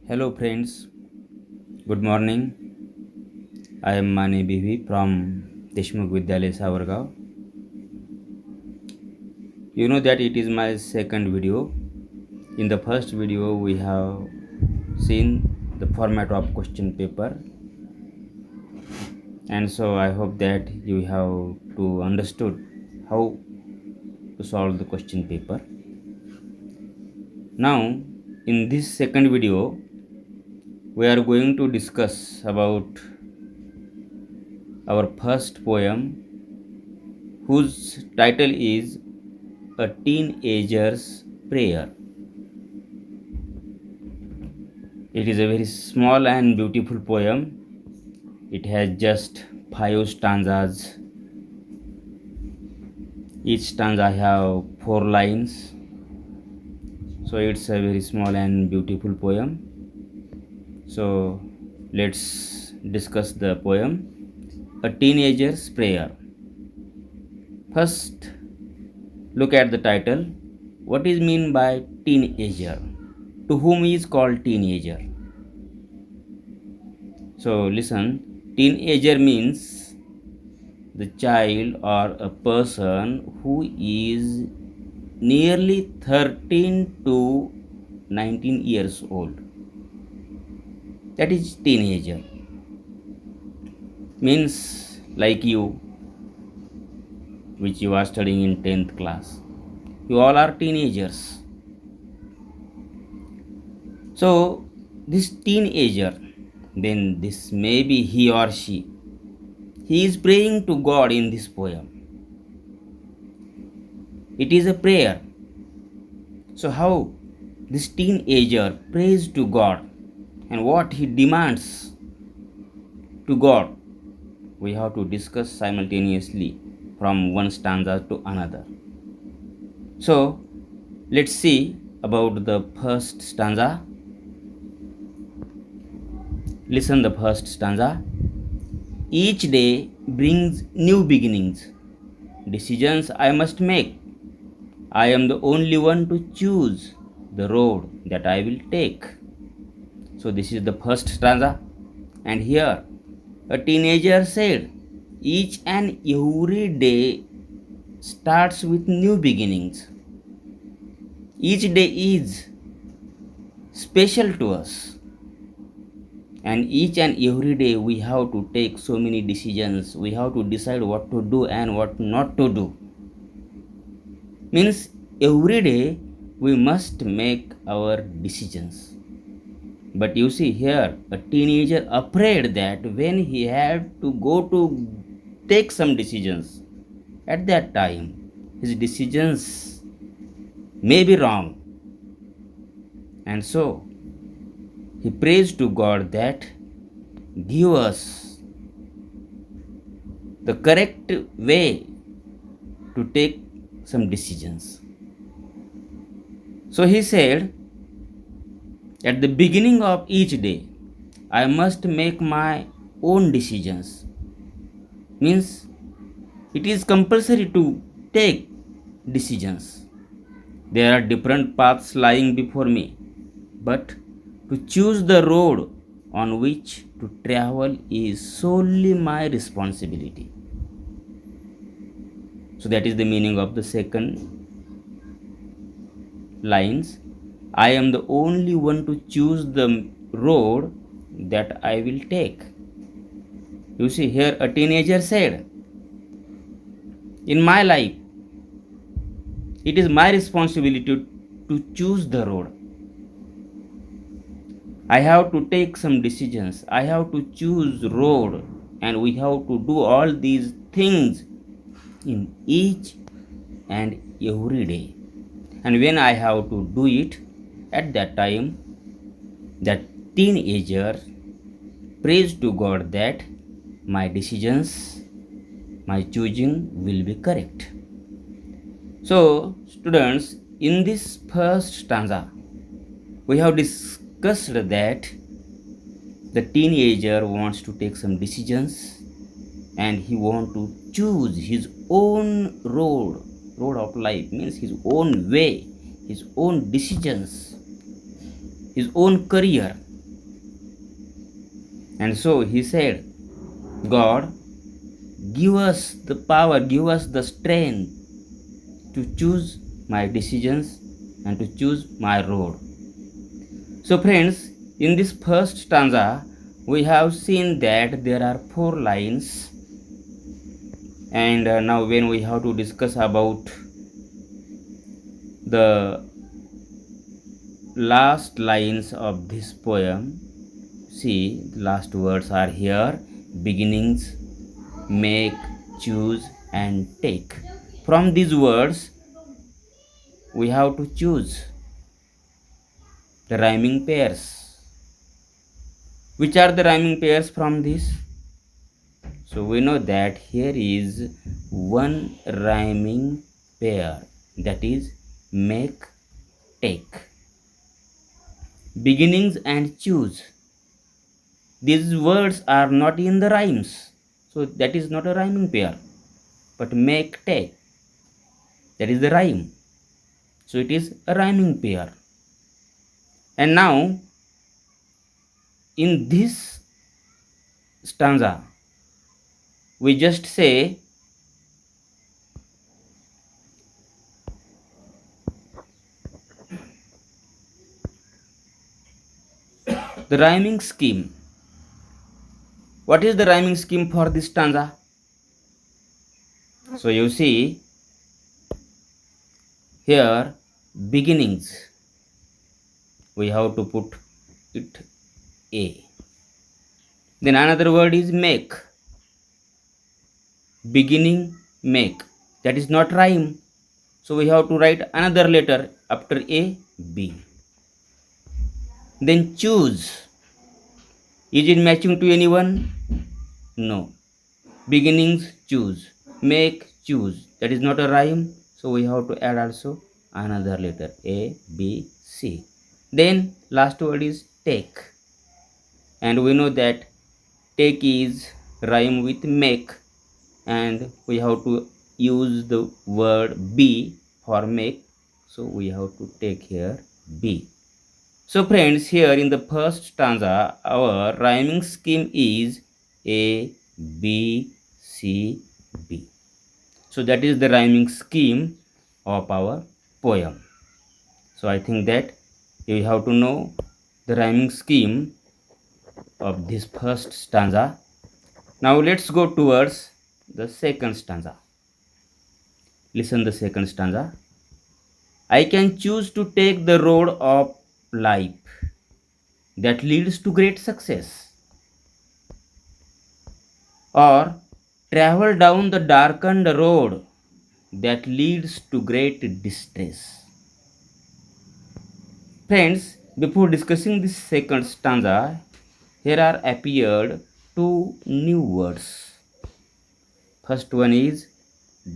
Hello friends, good morning. I am Mani Bibi from Deshmukh Vidyalaya Savargaon. You know that it is my second video. In the first video we have seen the format of question paper, and so I hope that you have to understood how to solve the question paper. Now in this second video we are going to discuss about our first poem, whose title is A Teenager's Prayer. It is a very small and beautiful poem. It has just 5 stanzas. Each stanza have 4 lines. So it's a very small and beautiful poem. So let's discuss the poem, A Teenager's Prayer. First, look at the title. What is mean by teenager? To whom is called teenager? So listen, teenager means the child or a person who is nearly 13 to 19 years old. That is teenager. Means like you, which you are studying in 10th class. You all are teenagers. So this teenager, then this may be he or she. He is praying to God in this poem. It is a prayer. So how this teenager prays to God and what he demands to God, we have to discuss simultaneously from one stanza to another. So let's see about the first stanza. Listen the first stanza. Each day brings new beginnings. Decisions I must make. I am the only one to choose the road that I will take. So this is the first stanza. And here a teenager said, each and every day starts with new beginnings. Each day is special to us. And each and every day we have to take so many decisions. We have to decide what to do and what not to do. Means every day we must make our decisions. But you see here, a teenager afraid that when he had to go to take some decisions, at that time his decisions may be wrong. And so he prays to God that give us the correct way to take some decisions. So he said, at the beginning of each day, I must make my own decisions. Means it is compulsory to take decisions. There are different paths lying before me, but to choose the road on which to travel is solely my responsibility. So that is the meaning of the second lines. I am the only one to choose the road that I will take. You see here a teenager said, in my life it is my responsibility to choose the road. I have to take some decisions. I have to choose road, and we have to do all these things in each and every day. And when I have to do it, at that time, that teenager prays to God that my decisions, my choosing will be correct. So, students, in this first stanza, we have discussed that the teenager wants to take some decisions and he wants to choose his own road of life, means his own way. his own decisions, his own career. And so he said, God, give us the power, give us the strength to choose my decisions and to choose my road. So, friends, in this first stanza, we have seen that there are 4 lines, and now when we have to discuss about the last lines of this poem, see, the last words are here: beginnings, make, choose, and take. From these words, we have to choose the rhyming pairs. Which are the rhyming pairs from this? So we know that here is one rhyming pair, that is make, take. Beginnings and choose. These words are not in the rhymes, so that is not a rhyming pair. But make, take, that is the rhyme. So it is a rhyming pair. And now in this stanza, we just say the rhyming scheme. What is the rhyming scheme for this stanza? So you see here, beginnings, we have to put it A. Then another word is make. Beginning, make. That is not rhyme. So we have to write another letter after A, B. Then choose. Is it matching to anyone? No. Beginnings, choose. Make, choose. That is not a rhyme. So we have to add also another letter A, B, C. Then last word is take. And we know that take is rhyme with make. And we have to use the word B for make. So we have to take here B. So friends, here in the first stanza, our rhyming scheme is A, B, C, B. So that is the rhyming scheme of our poem. So I think that you have to know the rhyming scheme of this first stanza. Now let's go towards the second stanza. Listen the second stanza. I can choose to take the road of life that leads to great success, or travel down the darkened road that leads to great distress. Friends, before discussing this second stanza, here are appeared 2 new words. First one is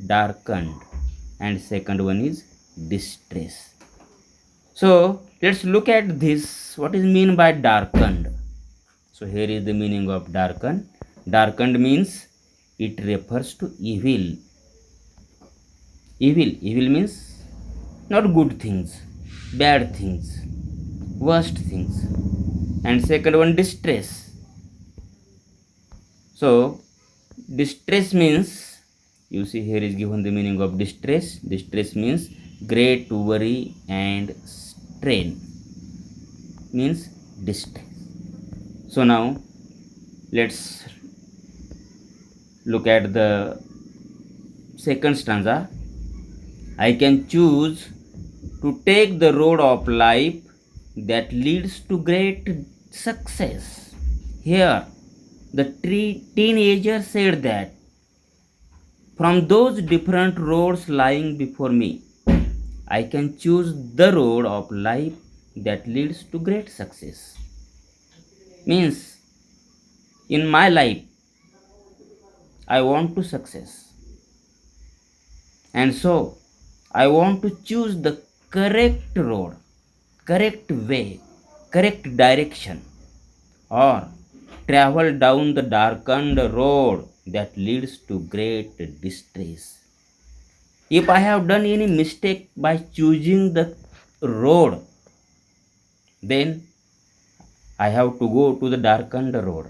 darkened and second one is distress. So let's look at this. What is mean by darkened? So here is the meaning of darkened. Darkened means it refers to evil. Evil means not good things, bad things, worst things. And second one, distress. So distress means, you see here is given the meaning of distress. Distress means great worry and strain, means distress. So now let's look at the second stanza. I can choose to take the road of life that leads to great success. Here the teenager said that from those different roads lying before me, I can choose the road of life that leads to great success. Means in my life, I want to success. And so I want to choose the correct road, correct way, correct direction, or travel down the darkened road that leads to great distress. If I have done any mistake by choosing the road, then I have to go to the darkened road.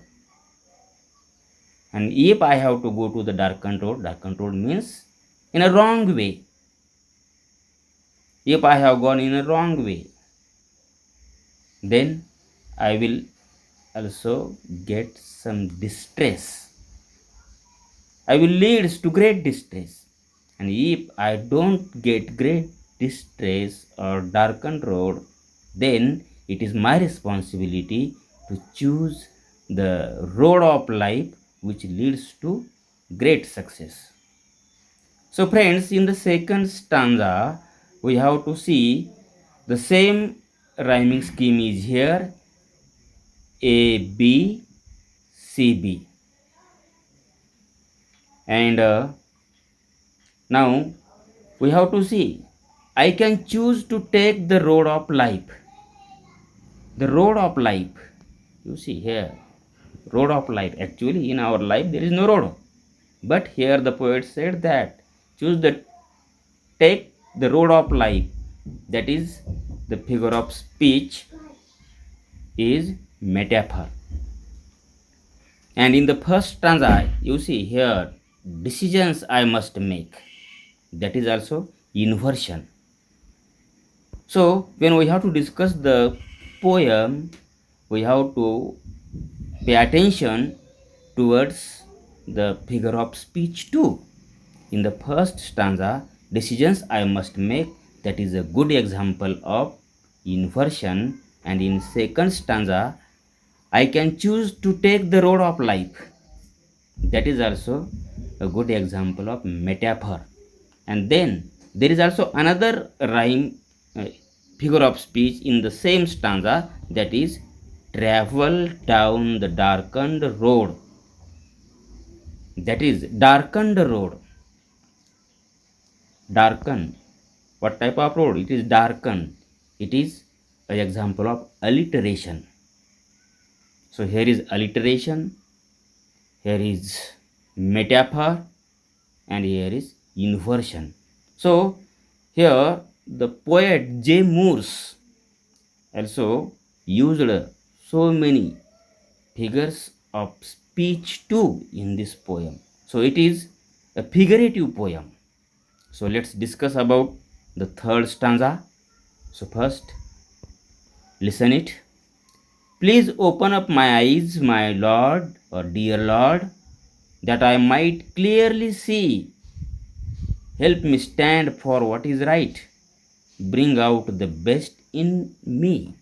And if I have to go to the darkened road means in a wrong way. If I have gone in a wrong way, then I will also get some distress. I will lead to great distress. And if I don't get great distress or darkened road, then it is my responsibility to choose the road of life which leads to great success. So, friends, in the second stanza, we have to see the same rhyming scheme is here A, B, C, B. And now we have to see I can choose to take the road of life. The road of life. You see here, road of life. Actually, in our life, there is no road. But here the poet said that choose the take the road of life. That is the figure of speech is metaphor. And in the first stanza, you see here decisions I must make. That is also inversion. So when we have to discuss the poem, we have to pay attention towards the figure of speech too. In the first stanza, decisions I must make, that is a good example of inversion. And in second stanza, I can choose to take the road of life. That is also a good example of metaphor. And then there is also another rhyme figure of speech in the same stanza, that is travel down the darkened road. That is darkened road. Darken. What type of road? It is darkened. It is an example of alliteration. So here is alliteration, here is metaphor, and here is inversion. So here the poet J. Morse also used so many figures of speech too in this poem. So it is a figurative poem. So let's discuss about the third stanza. So first, listen it. Please open up my eyes, my Lord or dear Lord, that I might clearly see. Help me stand for what is right. Bring out the best in me.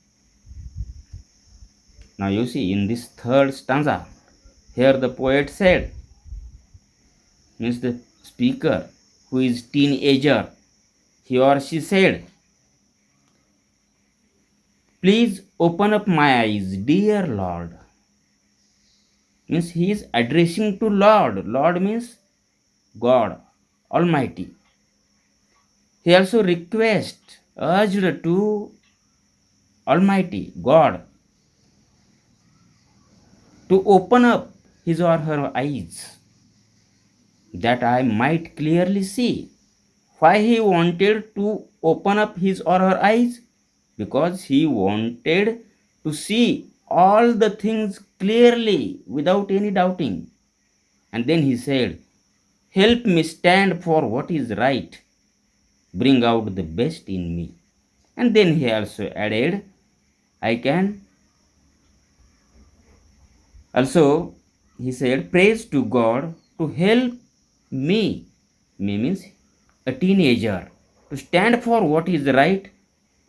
Now you see in this third stanza, here the poet said, means the speaker who is teenager, he or she said, please open up my eyes, dear Lord. Means he is addressing to Lord. Lord means God Almighty. He also requests, urged to Almighty God to open up his or her eyes that I might clearly see. Why he wanted to open up his or her eyes? Because he wanted to see all the things clearly without any doubting. And then he said, help me stand for what is right. Bring out the best in me. And then he also added, I can also, he said, praise to God to help me. Me means a teenager, to stand for what is right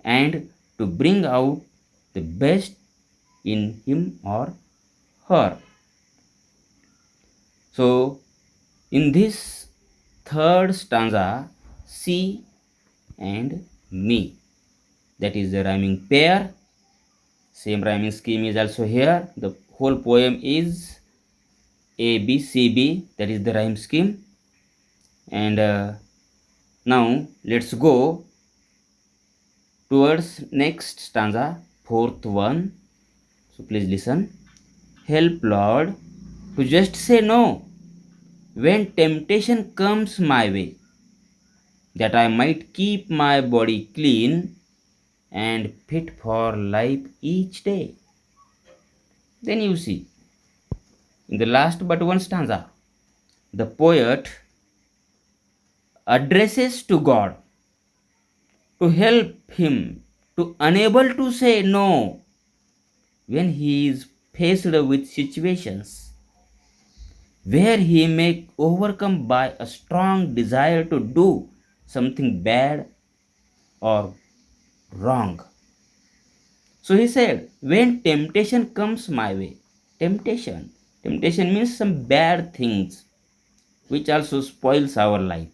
and to bring out the best in him or her. So, in this third stanza, she and me, that is the rhyming pair. Same rhyming scheme is also here. The whole poem is A, B, C, B, that is the rhyme scheme. And now let's go towards next stanza, fourth one. So please listen. Help Lord to just say no when temptation comes my way, that I might keep my body clean and fit for life each day. Then you see, in the last but one stanza, the poet addresses to God to help him to unable to say no when he is faced with situations where he may overcome by a strong desire to do something bad or wrong. So he said, when temptation comes my way, temptation means some bad things which also spoils our life.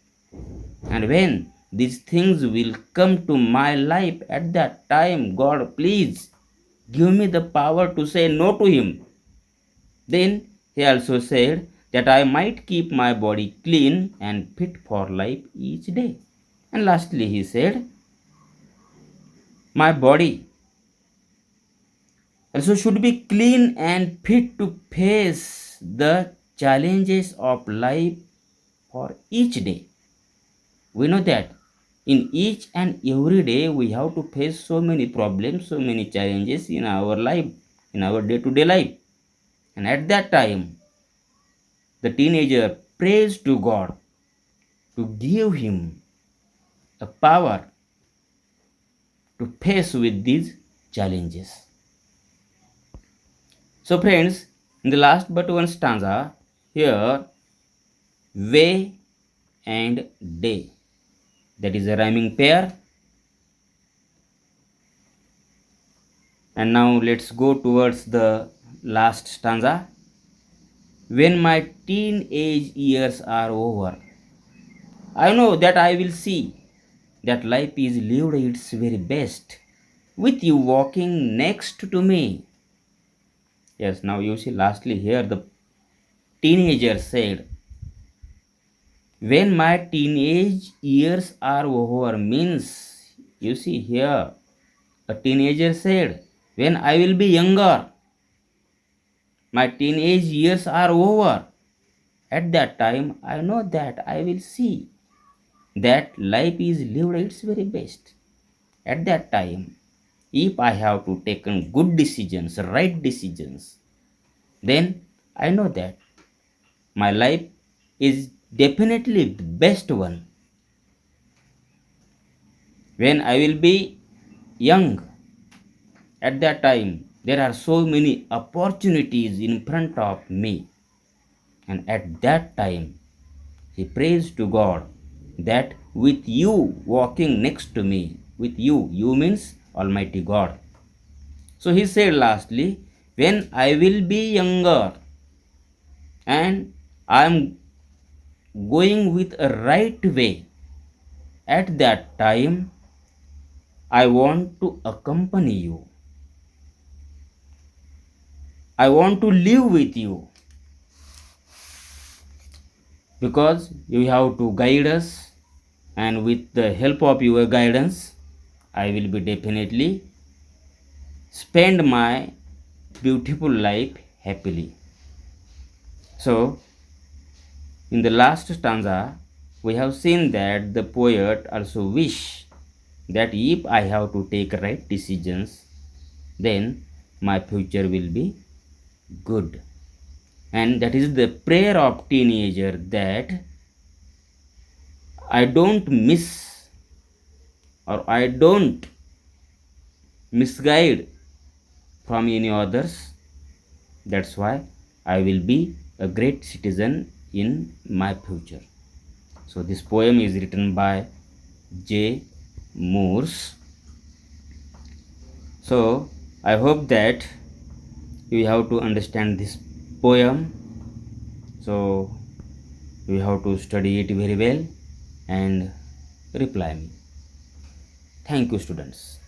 And when these things will come to my life at that time, God, please give me the power to say no to him. Then he also said that I might keep my body clean and fit for life each day. And lastly, he said, my body also should be clean and fit to face the challenges of life for each day. We know that in each and every day we have to face so many problems, so many challenges in our life, in our day to day life. And at that time, the teenager prays to God to give him a power to face with these challenges. So, friends, in the last but one stanza, here, way and day, that is a rhyming pair. And now let's go towards the last stanza. When my teenage years are over, I know that I will see that life is lived its very best with you walking next to me. Yes, now you see, lastly, here the teenager said, when my teenage years are over, means, you see here, a teenager said, when I will be younger, my teenage years are over. At that time, I know that I will see that life is lived its very best. At that time, if I have to taken good decisions, right decisions, then I know that my life is definitely the best one. When I will be young, at that time, there are so many opportunities in front of me. And at that time, he prays to God that with you walking next to me, with you means Almighty God. So he said lastly, when I will be younger and I am going with a right way, at that time I want to accompany you. I want to live with you because you have to guide us, and with the help of your guidance, I will be definitely spend my beautiful life happily. So, in the last stanza, we have seen that the poet also wish that if I have to take right decisions, then my future will be good. And that is the prayer of teenager, that I don't miss or I don't misguide from any others. That's why I will be a great citizen in my future. So this poem is written by J. Morse. So I hope that you have to understand this poem. So you have to study it very well and reply me. Thank you, students.